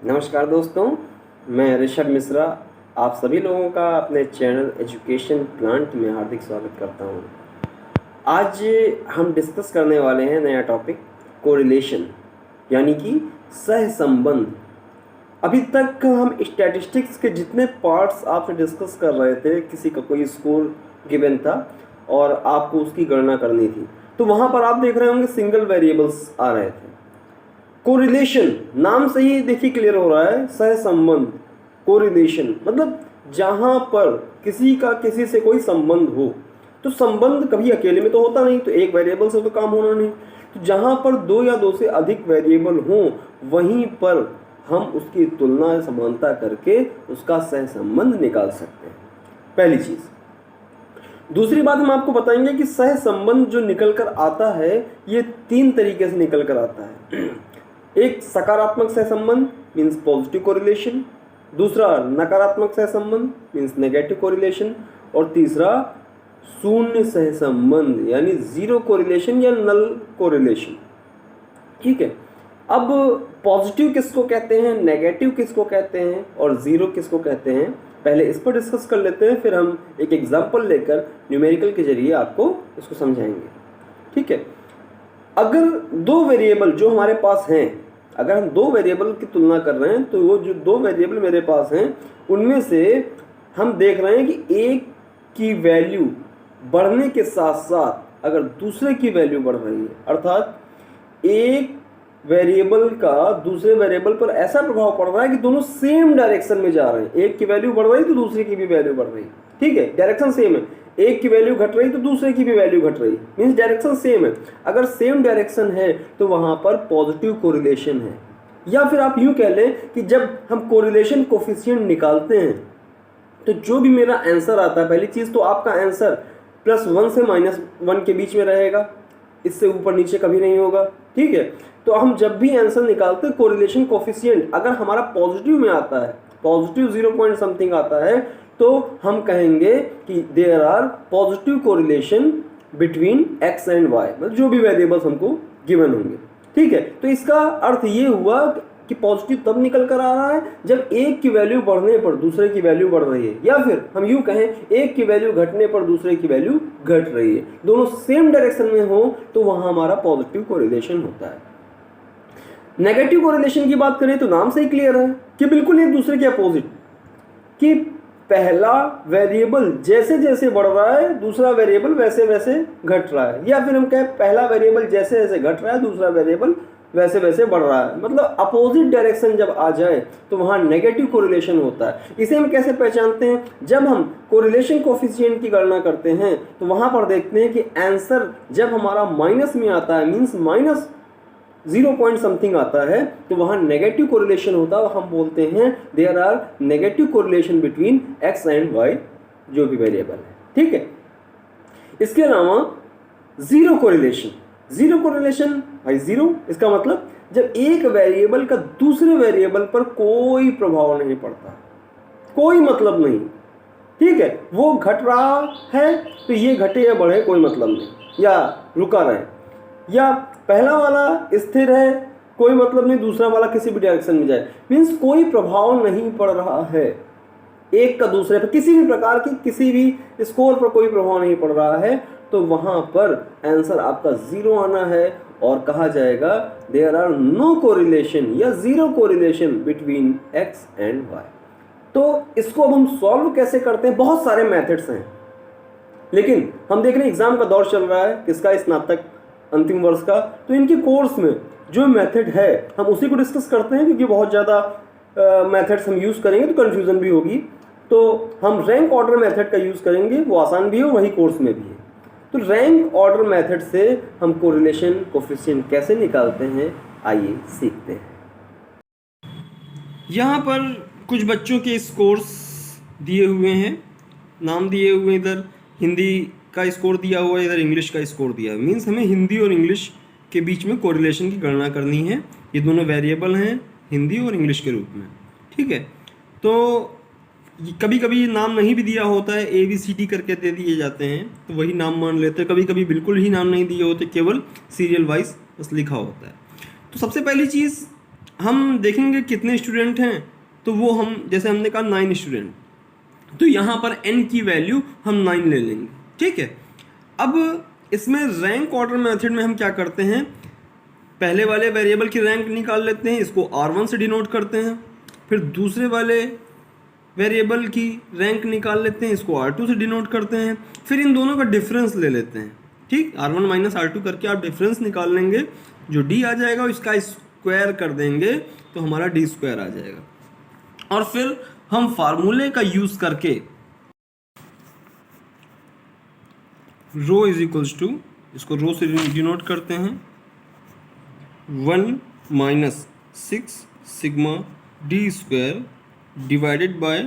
नमस्कार दोस्तों, मैं ऋषभ मिश्रा आप सभी लोगों का अपने चैनल एजुकेशन प्लांट में हार्दिक स्वागत करता हूं। आज हम डिस्कस करने वाले हैं नया टॉपिक कोरिलेशन यानी कि सहसंबंध। अभी तक हम स्टैटिस्टिक्स के जितने पार्ट्स आपसे डिस्कस कर रहे थे, किसी का कोई स्कोर गिवन था और आपको उसकी गणना करनी थी, तो वहाँ पर आप देख रहे होंगे सिंगल वेरिएबल्स आ रहे थे। कोरिलेशन नाम से ही देखिए क्लियर हो रहा है, सहसंबंध। कोरिलेशन मतलब जहां पर किसी का किसी से कोई संबंध हो। तो संबंध कभी अकेले में तो होता नहीं, तो एक वेरिएबल से तो काम होना नहीं। तो जहां पर दो या दो से अधिक वेरिएबल हों, वहीं पर हम उसकी तुलना समानता करके उसका सहसंबंध निकाल सकते हैं, पहली चीज। दूसरी बात हम आपको बताएंगे कि सहसंबंध जो निकल कर आता है, ये तीन तरीके से निकल कर आता है। एक सकारात्मक सहसंबंध मीन्स पॉजिटिव कोरिलेशन, दूसरा नकारात्मक सहसंबंध मीन्स नेगेटिव कोरिलेशन, और तीसरा शून्य सहसंबंध यानी जीरो कोरिलेशन या नल कोरिलेशन। ठीक है, अब पॉजिटिव किसको कहते हैं, नेगेटिव किसको कहते हैं और जीरो किसको कहते हैं, पहले इस पर डिस्कस कर लेते हैं, फिर हम एक एग्जाम्पल लेकर न्यूमेरिकल के जरिए आपको इसको समझाएंगे। ठीक है, अगर दो वेरिएबल जो हमारे पास हैं, अगर हम दो वेरिएबल की तुलना कर रहे हैं, तो वो जो दो वेरिएबल मेरे पास हैं उनमें से हम देख रहे हैं कि एक की वैल्यू बढ़ने के साथ साथ अगर दूसरे की वैल्यू बढ़ रही है, अर्थात एक वेरिएबल का दूसरे वेरिएबल पर ऐसा प्रभाव पड़ रहा है कि दोनों सेम डायरेक्शन में जा रहे हैं। एक की वैल्यू बढ़ रही तो दूसरे की भी वैल्यू बढ़ रही। ठीक है, डायरेक्शन सेम है, एक की वैल्यू घट रही तो दूसरे की भी वैल्यू घट रही, मीन्स डायरेक्शन सेम है। अगर सेम डायरेक्शन है तो वहां पर पॉजिटिव कोरिलेशन है। या फिर आप यूं कह लें कि जब हम कोरिलेशन कोफिशिएंट निकालते हैं तो जो भी मेरा आंसर आता है, पहली चीज तो आपका आंसर +1 से -1 के बीच में रहेगा, इससे ऊपर नीचे कभी नहीं होगा। ठीक है, तो हम जब भी आंसर निकालते हैं कोरिलेशन कोफिशिएंट अगर हमारा पॉजिटिव में आता है, पॉजिटिव 0 पॉइंट समथिंग आता है, तो हम कहेंगे कि there are positive correlation between x and y, मतलब जो भी वेरिएबल्स हमको गिवन होंगे। ठीक है, तो इसका अर्थ ये हुआ कि पॉजिटिव तब निकल कर आ रहा है जब एक की वैल्यू बढ़ने पर दूसरे की वैल्यू बढ़ रही है, या फिर हम यूं कहें एक की वैल्यू घटने पर दूसरे की वैल्यू घट रही है। दोनों सेम डायरेक्शन में हो तो वहां हमारा पॉजिटिव कोरिलेशन होता है। नेगेटिव कोरिलेशन की बात करें तो नाम से ही क्लियर है कि बिल्कुल एक दूसरे के अपोजिट, कि पहला वेरिएबल जैसे जैसे बढ़ रहा है दूसरा वेरिएबल वैसे वैसे घट रहा है, या फिर हम कहें पहला वेरिएबल जैसे जैसे घट रहा है दूसरा वेरिएबल वैसे वैसे बढ़ रहा है। मतलब अपोजिट डायरेक्शन जब आ जाए तो वहां नेगेटिव कोरिलेशन होता है। इसे हम कैसे पहचानते हैं, जब हम कोरिलेशन कोफिशिएंट की गणना करते हैं तो वहां पर देखते हैं कि आंसर जब हमारा माइनस में आता है, मीन्स -0 पॉइंट समथिंग आता है, तो वहां नेगेटिव कोरिलेशन होता है। हम बोलते हैं there are negative correlation between x and y, जो भी वेरिएबल है। ठीक है, इसके अलावा जीरो कोरिलेशन, जीरो कोरिलेशन भाई जीरो, इसका मतलब जब एक वेरिएबल का दूसरे वेरिएबल पर कोई प्रभाव नहीं पड़ता, कोई मतलब नहीं। ठीक है, वो घट रहा है तो ये घटे या बढ़े कोई मतलब नहीं, या रुका रहे, या पहला वाला स्थिर है कोई मतलब नहीं, दूसरा वाला किसी भी डायरेक्शन में जाए, मीन्स कोई प्रभाव नहीं पड़ रहा है एक का दूसरे पर, किसी भी प्रकार की किसी भी स्कोर पर कोई प्रभाव नहीं पड़ रहा है, तो वहां पर आंसर आपका 0 आना है और कहा जाएगा देयर आर नो कोरिलेशन या zero correlation between x and y। तो इसको अब हम सॉल्व कैसे करते हैं, बहुत सारे मेथड्स हैं, लेकिन हम देख रहे हैं एग्जाम का दौर चल रहा है, किसका, स्नातक अंतिम वर्ष का, तो इनके कोर्स में जो मेथड है हम उसी को डिस्कस करते हैं, क्योंकि बहुत ज़्यादा मेथड्स हम यूज़ करेंगे तो कन्फ्यूज़न भी होगी। तो हम रैंक ऑर्डर मेथड का यूज़ करेंगे, वो आसान भी है, वही कोर्स में भी है। तो रैंक ऑर्डर मेथड से हम कोरिलेशन कोफिशिएंट कैसे निकालते हैं, आइए सीखते हैं। यहाँ पर कुछ बच्चों के स्कोर्स दिए हुए हैं, नाम दिए हुए, इधर हिंदी का स्कोर दिया हुआ है, इधर इंग्लिश का स्कोर दिया है। मीन्स हमें हिंदी और इंग्लिश के बीच में कोरिलेशन की गणना करनी है। ये दोनों वेरिएबल हैं हिंदी और इंग्लिश के रूप में। ठीक है, तो कभी कभी नाम नहीं भी दिया होता है, ABCD करके दे दिए जाते हैं, तो वही नाम मान लेते हैं। कभी कभी बिल्कुल ही नाम नहीं दिए होते, केवल सीरियल वाइज बस लिखा होता है। तो सबसे पहली चीज़ हम देखेंगे कितने स्टूडेंट हैं, तो वो हम जैसे हमने कहा 9 स्टूडेंट, तो यहाँ पर n की वैल्यू हम 9 ले लेंगे। ठीक है, अब इसमें रैंक ऑर्डर मेथड में हम क्या करते हैं, पहले वाले वेरिएबल की रैंक निकाल लेते हैं, इसको R1 से डिनोट करते हैं, फिर दूसरे वाले वेरिएबल की रैंक निकाल लेते हैं, इसको R2 से डिनोट करते हैं, फिर इन दोनों का डिफरेंस ले लेते हैं। ठीक, R1 माइनस R2 करके आप डिफरेंस निकाल लेंगे, जो D आ जाएगा इसका स्क्वायर कर देंगे तो हमारा D स्क्वायर आ जाएगा। और फिर हम फार्मूले का यूज करके रो इज इक्वल्स टू, इसको रो से डिनोट करते हैं, 1 minus 6 sigma D square divided by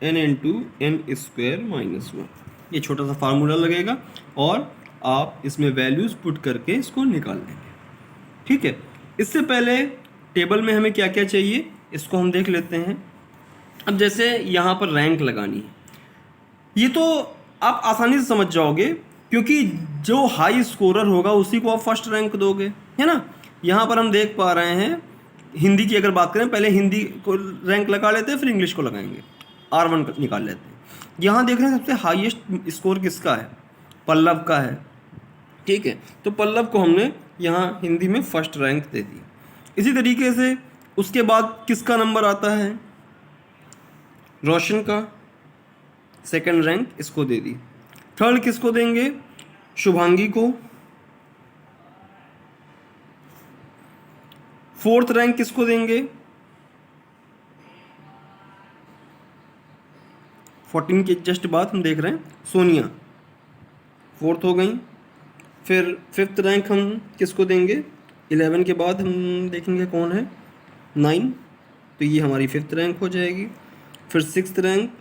n into N square minus 1। ये छोटा सा फार्मूला लगेगा और आप इसमें वैल्यूज पुट करके इसको निकाल लेंगे। ठीक है, इससे पहले टेबल में हमें क्या क्या चाहिए इसको हम देख लेते हैं। अब जैसे यहाँ पर रैंक लगानी है, ये तो आप आसानी से समझ जाओगे क्योंकि जो हाई स्कोरर होगा उसी को आप फर्स्ट रैंक दोगे, है ना। यहाँ पर हम देख पा रहे हैं, हिंदी की अगर बात करें, पहले हिंदी को रैंक लगा लेते हैं, फिर इंग्लिश को लगाएंगे, R1 निकाल लेते हैं। यहाँ देख रहे हैं सबसे हाईएस्ट स्कोर किसका है, पल्लव का है। ठीक है, तो पल्लव को हमने यहाँ हिंदी में फर्स्ट रैंक दे दी। इसी तरीके से उसके बाद किसका नंबर आता है, रोशन का, सेकंड रैंक इसको दे दी। थर्ड किसको देंगे, शुभांगी को। फोर्थ रैंक किसको देंगे, 14 के जस्ट बाद हम देख रहे हैं सोनिया, फोर्थ हो गई। फिर फिफ्थ रैंक हम किसको देंगे, 11 के बाद हम देखेंगे कौन है, 9, तो ये हमारी फिफ्थ रैंक हो जाएगी। फिर sixth rank,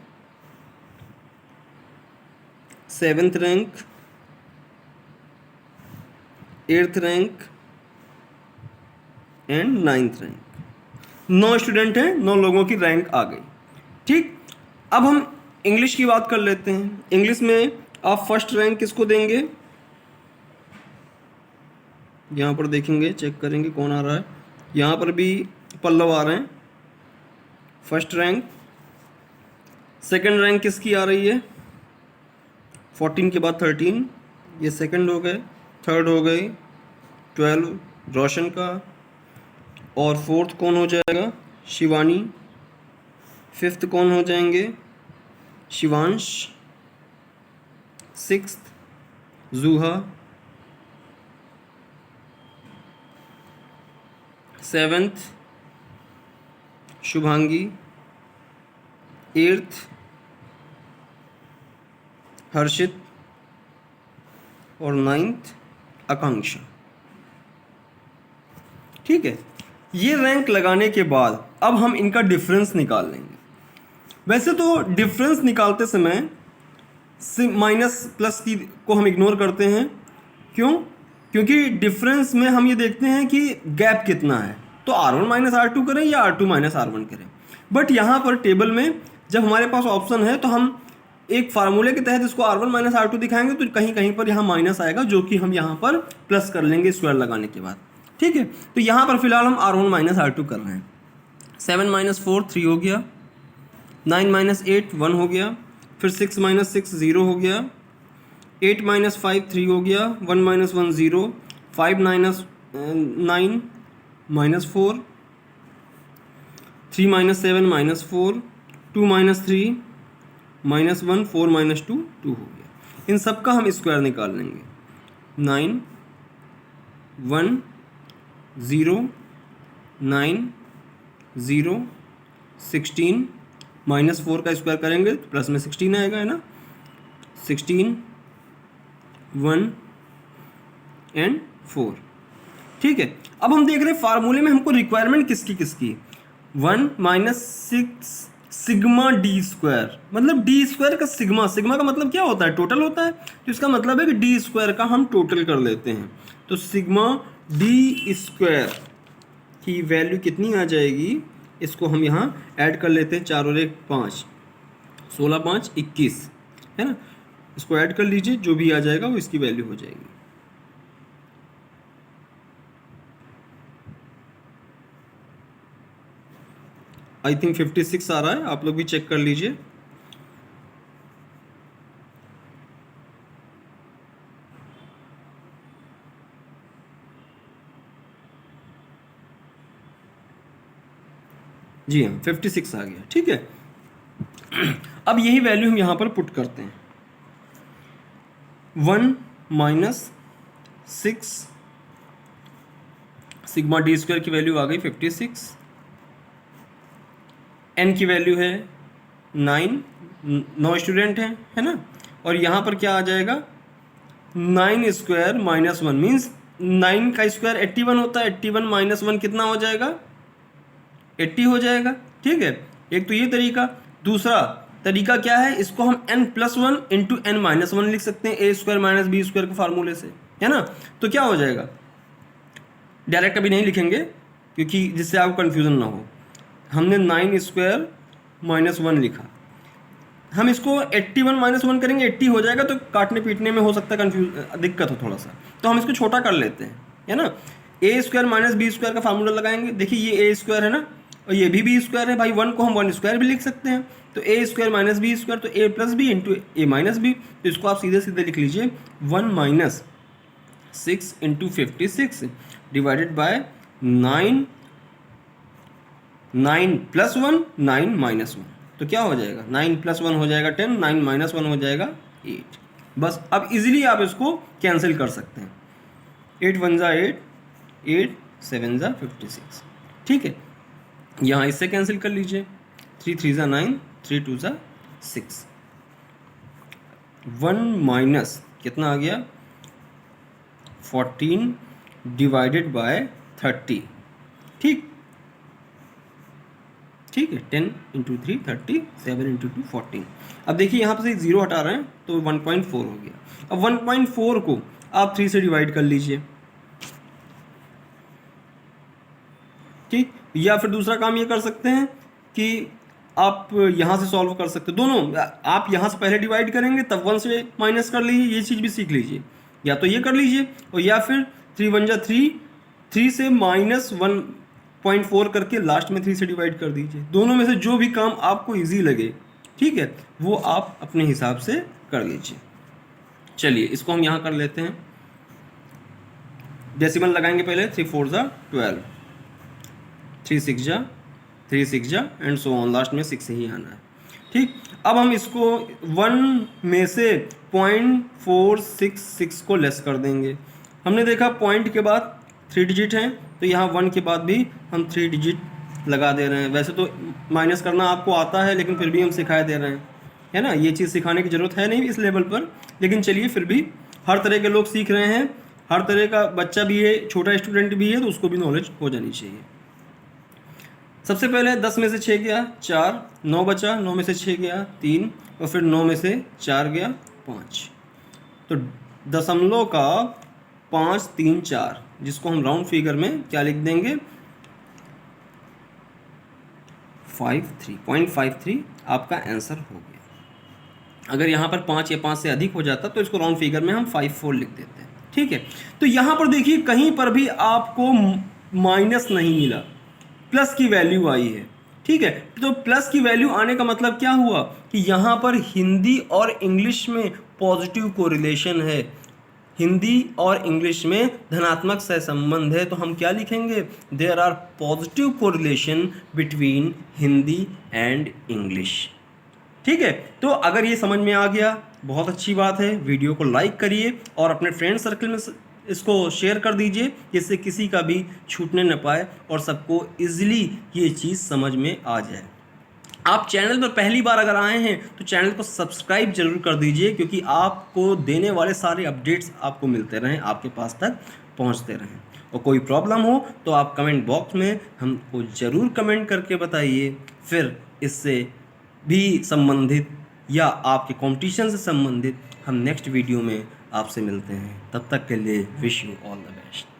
seventh rank, eighth rank and ninth rank. 9 student हैं, 9 लोगों की रैंक आ गई। ठीक, अब हम इंग्लिश की बात कर लेते हैं। इंग्लिश में आप फर्स्ट रैंक किसको देंगे, यहाँ पर देखेंगे, चेक करेंगे कौन आ रहा है, यहाँ पर भी पल्लव आ रहे हैं, फर्स्ट रैंक। सेकंड रैंक किसकी आ रही है, 14 के बाद 13, ये सेकंड हो गए। थर्ड हो गई 12 रोशन का, और फोर्थ कौन हो जाएगा, शिवानी। फिफ्थ कौन हो जाएंगे, Shivansh. Sixth Juha. Seventh Shubhangi. Eighth Harshit, और नाइन्थ आकांक्षा। ठीक है, ये रैंक लगाने के बाद अब हम इनका डिफरेंस निकाल लेंगे। वैसे तो डिफरेंस निकालते समय माइनस प्लस की को हम इग्नोर करते हैं, क्यों, क्योंकि डिफरेंस में हम ये देखते हैं कि गैप कितना है, तो R1 माइनस R2 करें या R2 माइनस R1 करें। बट यहाँ पर टेबल में जब हमारे पास ऑप्शन है तो हम एक फार्मूले के तहत इसको R1 माइनस R2 दिखाएंगे, तो कहीं कहीं पर यहाँ माइनस आएगा, जो कि हम यहाँ पर प्लस कर लेंगे स्क्वायर लगाने के बाद। ठीक है, तो यहाँ पर फिलहाल हम R1 माइनस R2 कर रहे हैं। 7 माइनस 4 3 हो गया, 9 माइनस 8 1 हो गया, फिर 6 माइनस 6 0 हो गया, 8 माइनस 5 3 हो गया, 1 minus 1 0, 5 minus 9 minus 4, 3 minus 7 minus 4, 2 minus 3 minus 1, 4 minus 2 2 हो गया। इन सब का हम स्क्वायर निकाल लेंगे। 9 1 0 9 0 16 माइनस 4 का स्क्वायर करेंगे तो प्लस में 16 आएगा, है ना। 16 1 एंड 4। ठीक है, अब हम देख रहे हैं फार्मूले में हमको रिक्वायरमेंट किसकी किसकी, 1 माइनस 6 सिग्मा डी स्क्वायर, मतलब डी स्क्वायर का सिग्मा, सिग्मा का मतलब क्या होता है, टोटल होता है, तो इसका मतलब है कि डी स्क्वायर का हम टोटल कर लेते हैं। तो सिग्मा डी स्क्वायर की वैल्यू कितनी आ जाएगी, इसको हम यहाँ ऐड कर लेते हैं, 4 और 1 5, 16 5 21, है ना। इसको ऐड कर लीजिए, जो भी आ जाएगा वो इसकी वैल्यू हो जाएगी। आई थिंक 56 आ रहा है, आप लोग भी चेक कर लीजिए। जी हाँ 56 आ गया, ठीक है। अब यही वैल्यू हम यहाँ पर पुट करते हैं। 1 माइनस 6 सिग्मा डी स्क्वायर की वैल्यू आ गई 56, एन की वैल्यू है 9, 9 स्टूडेंट हैं, है ना। और यहाँ पर क्या आ जाएगा, 9 स्क्वायर माइनस 1 मीन्स 9 का स्क्वायर 81 होता है, 81 माइनस 1 कितना हो जाएगा, 80 हो जाएगा, ठीक है। एक तो ये तरीका। दूसरा तरीका क्या है, इसको हम n+1 इंटू n-1 लिख सकते हैं, a square minus B square के फार्मूले से, है ना। तो क्या हो जाएगा, डायरेक्ट अभी नहीं लिखेंगे क्योंकि जिससे आपको कन्फ्यूज़न ना हो। हमने 9 स्क्वायर माइनस 1 लिखा, हम इसको 81 माइनस 1 करेंगे, 80 हो जाएगा, तो काटने पीटने में हो सकता है दिक्कत हो थोड़ा सा, तो हम इसको छोटा कर लेते हैं, है ना। ए स्क्वायर माइनस बी स्क्वायर का फार्मूला लगाएंगे। देखिए ये ए स्क्वायर है ना, और ये भी बी स्क्वायर है भाई, 1 को हम 1 स्क्वायर भी लिख सकते हैं। तो ए स्क्वायर माइनस बी स्क्वायर, तो ए प्लस बी इंटू ए माइनस बी, तो इसको आप सीधे सीधे लिख लीजिए 1 minus 6 into 56 divided by 9, 9 plus 1 9 minus 1, तो क्या हो जाएगा, 9 प्लस 1 हो जाएगा 10, 9 माइनस 1 हो जाएगा 8। बस अब इजीली आप इसको कैंसिल कर सकते हैं, 8 1 जा 8, 8 7 जा 56, ठीक है। यहाँ इससे कैंसिल कर लीजिए, 3 3 जा 9, 3 2 जा 6, 1 माइनस कितना आ गया 14 डिवाइडेड बाय 30, ठीक, ठीक है। 10 इंटू 3 30, 7 इंटू 2 14। अब देखिए यहाँ पर से 0 हटा रहे हैं तो 1.4 हो गया। अब 1.4 को आप 3 से डिवाइड कर लीजिए, ठीक। या फिर दूसरा काम ये कर सकते हैं कि आप यहाँ से सॉल्व कर सकते हैं, दोनों आप यहाँ से पहले डिवाइड करेंगे तब 1 से माइनस कर लीजिए, ये चीज़ भी सीख लीजिए। या तो ये कर लीजिए, और या फिर 3 1 जा 3, 3 से माइनस 1.4 करके लास्ट में 3 से डिवाइड कर दीजिए। दोनों में से जो भी काम आपको इजी लगे, ठीक है, वो आप अपने हिसाब से कर लीजिए। चलिए इसको हम यहाँ कर लेते हैं, डेसिमल लगाएंगे पहले, 3 4 जा 12, 3 6 जा एंड सो ऑन, लास्ट में 6 ही आना है, ठीक। अब हम इसको 1 में से 0.466 को लेस कर देंगे। हमने देखा पॉइंट के बाद 3 डिजिट हैं, तो यहाँ 1 के बाद भी हम 3 डिजिट लगा दे रहे हैं। वैसे तो माइनस करना आपको आता है, लेकिन फिर भी हम सिखाए दे रहे हैं, है ना। ये चीज़ सिखाने की ज़रूरत है नहीं इस लेवल पर, लेकिन चलिए फिर भी हर तरह के लोग सीख रहे हैं, हर तरह का बच्चा भी है, छोटा स्टूडेंट भी है, तो उसको भी नॉलेज हो जानी चाहिए। सबसे पहले 10 में से 6 गया 4, 9 बचा, 9 में से 6 गया 3, और फिर 9 में से 4 गया 5, तो दशमलव का 5 3 4, जिसको हम राउंड फिगर में क्या लिख देंगे 0.53 आपका आंसर हो गया। अगर यहाँ पर 5 या 5 से अधिक हो जाता तो इसको राउंड फिगर में हम 54 लिख देते हैं, ठीक है। तो यहाँ पर देखिए कहीं पर भी आपको माइनस नहीं मिला, प्लस की वैल्यू आई है, ठीक है। तो प्लस की वैल्यू आने का मतलब क्या हुआ कि यहाँ पर हिंदी और इंग्लिश में पॉजिटिव कोरिलेशन है, हिंदी और इंग्लिश में धनात्मक सहसंबंध है। तो हम क्या लिखेंगे, there are positive correlation between Hindi and English, ठीक है। तो अगर ये समझ में आ गया बहुत अच्छी बात है, वीडियो को लाइक करिए और अपने फ्रेंड सर्कल में इसको शेयर कर दीजिए, जिससे किसी का भी छूटने न पाए और सबको इजीली ये चीज़ समझ में आ जाए। आप चैनल पर पहली बार अगर आए हैं तो चैनल को सब्सक्राइब जरूर कर दीजिए, क्योंकि आपको देने वाले सारे अपडेट्स आपको मिलते रहें, आपके पास तक पहुंचते रहें। और कोई प्रॉब्लम हो तो आप कमेंट बॉक्स में हमको ज़रूर कमेंट करके बताइए, फिर इससे भी संबंधित या आपके कंपटीशन से संबंधित हम नेक्स्ट वीडियो में आपसे मिलते हैं। तब तक के लिए wish you all the best.